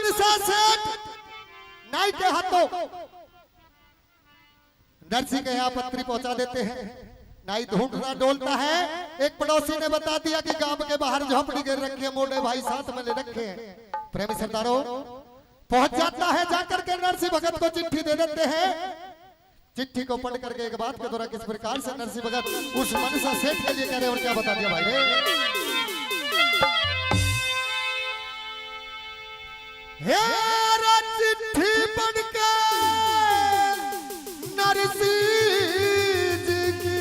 मनसा सेठ नाई के हाथों नरसी के यहाँ पत्री पहुंचा देते हैं। नाई ढूंढना डोलता है। एक पड़ोसी ने बता दिया कि गांव के बाहर झोपड़ी गिर रखी है, मोटे भाई साथ में ले रखे हैं। प्रेमी सरदारों पहुंच जाता है, जाकर के नरसी भगत को चिट्ठी दे देते हैं। चिट्ठी को पढ़ करके एक बात के द्वारा किस प्रकार से नरसी भगत उस मनसा सेठ के लिए कह रहे और क्या बता दिया भाई रे। हे चिट्ठी पढ़ के नरसी जी की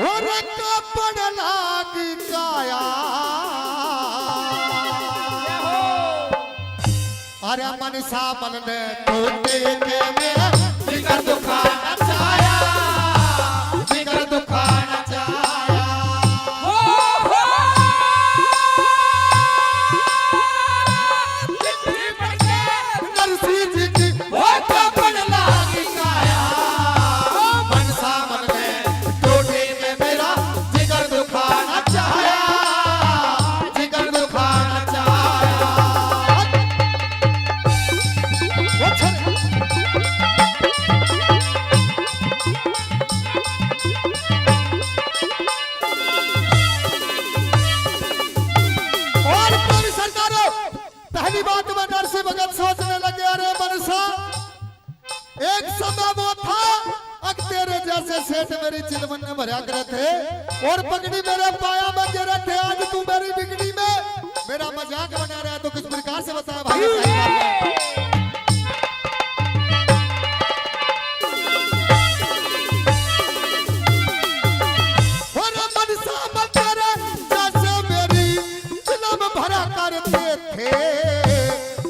और कपड़ लागी काया, अरे मनसा मन ने टूटे के मेरा जिगर दुखाना चाया, जिगर दुखाना चाया। नरसी जी की वो कपड़ लागी काया, मनसा मन ने टूटे में मेरा जिगर दुखाना चाया, जिगर दुखाना चाया। और प्रेमी सरदारों पहली बात में नरसी भगत सोचने लगे, अरे मनसा एक समय वो था अग तेरे जैसे सेठ मेरी चिलमन में भरा करे थे और पगड़ी मेरे पाया में गिरे थे। आज तू मेरी बिगड़ी में मेरा मजाक बना रहा है, तो किस प्रकार से बताया भाई।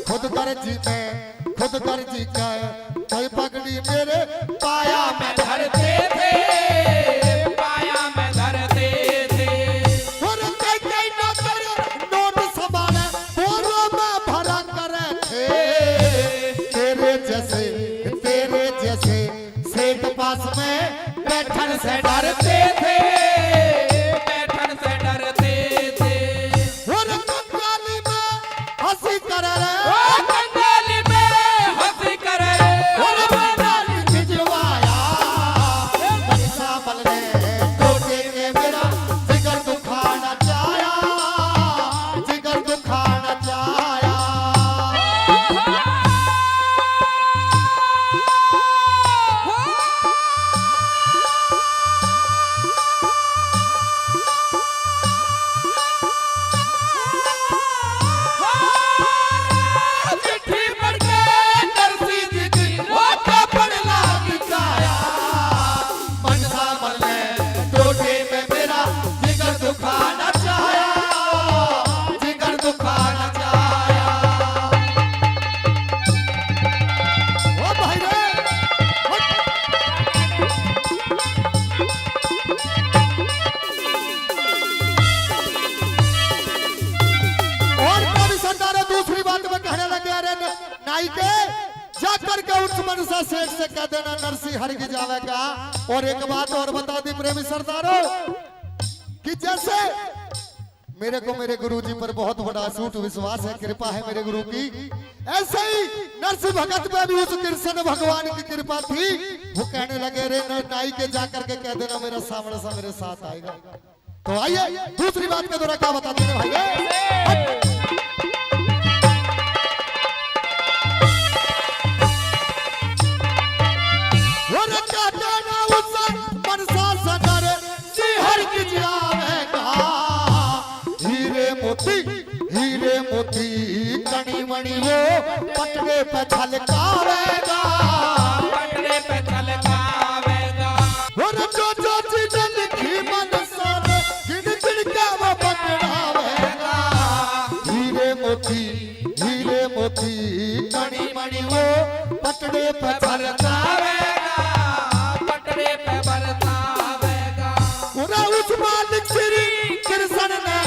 खुद गर्जी का कई पगड़ी मेरे पाया में धरते थे, पाया में धरते थे। और कई कई नौकर नोट संभाले बोरों में भरा करे थे। तेरे जैसे सेठ पास में बैठन से डरते थे, बैठन से डरते थे। और कंगाली में हंसी कर रहे जाकर के उस मनसा सेठ से कह देना नरसी हर की जावेगा। और एक बात और बता दी प्रेमी सरदारों कि जैसे मेरे को मेरे गुरुजी पर बहुत बड़ा अटूट विश्वास है, कृपा है मेरे गुरु की, ऐसे ही नरसी भगत पे भी उस कृष्ण भगवान की कृपा थी। वो कहने लगे रे नाई के जाकर के कह देना मेरा सामने सा मेरे साथ आएगा। तो आइए दूसरी बात के द्वारा क्या बताते हैं भाई। हीरे मोती कणी मणि वो पटने पे छलकावेगा, पटने पे छलकावेगा। और जो चीज लिखी मनसा ने गिन गिन के वो पकड़ावेगा। हीरे मोती कणी मणि वो पटने पे छलकावेगा, पटने पे बरसावेगा। पूरा उस मालिक श्री कृष्ण ने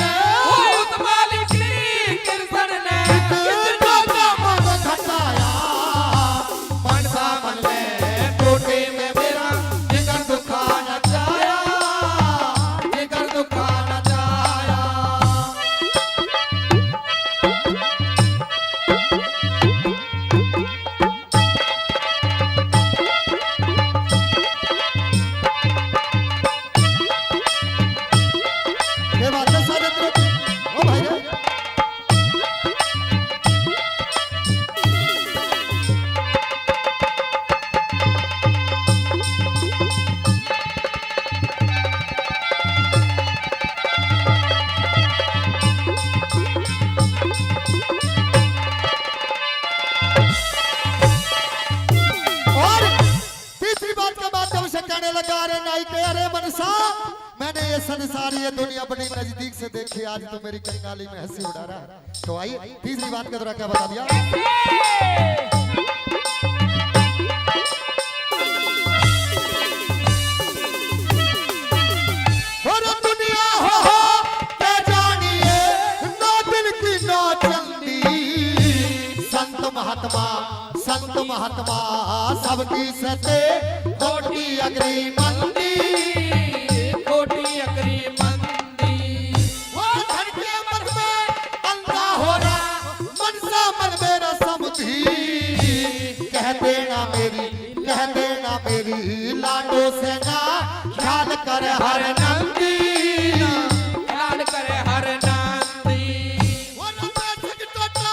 मनसा मैंने ये संसार ये दुनिया बड़ी नजदीक से देखी, आज तो मेरी कंगाली में हंसी उड़ा रहा है। तो आइए तीसरी बात का क्या बता दिया। और दुनिया हो के जानिए नौ दिन की नौ चंदी, संत महात्मा सबकी सते कोटि अग्री मंदी, कोटि अग्री मंदी। वो धन के मन में अंधा हो रहा, मनसा मन मेरा समझी, कह देना मेरी लाडो से ना ख्याल कर हर नंदी, ख्याल करे हर नंदी। वो बेसक टोटा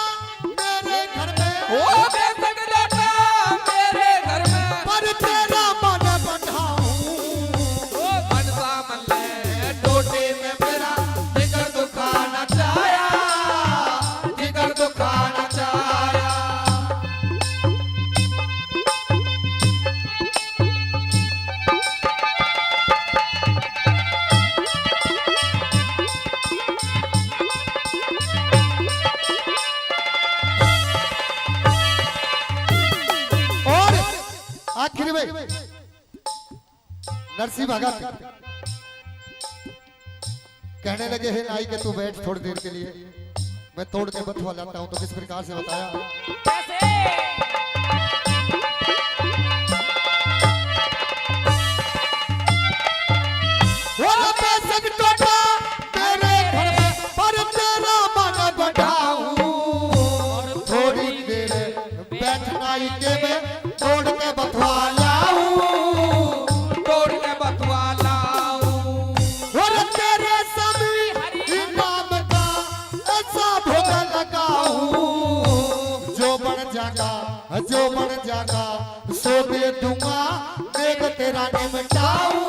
मेरे घर में, ओ बेसक लौटा मेरे घर में, पर तेरा मन बढ़ाऊं, ओ मनसा मन ले टोटे में मेरा जिगर दुखाना चाया, जिगर दुखाना चाया। और आखिर में नरसिंह भगत कहने लगे हे नाई के तू बैठ थोड़ी देर के लिए, मैं तोड़ के बथवा लाता हूं। तो किस प्रकार से बताया। वो बेसक टोटा तेरे घर में, पर तेरा मन बढ़ाऊं, थोड़ी देर बैठ नाई के में तोड़ के बथवा लाऊं, तोड़ के बतवा लाऊं, और तेरे सभी इनाम का ऐसा भोग लगाऊं, जो बन जागा सो दे दूंगा, देख तेरा निमटाऊं,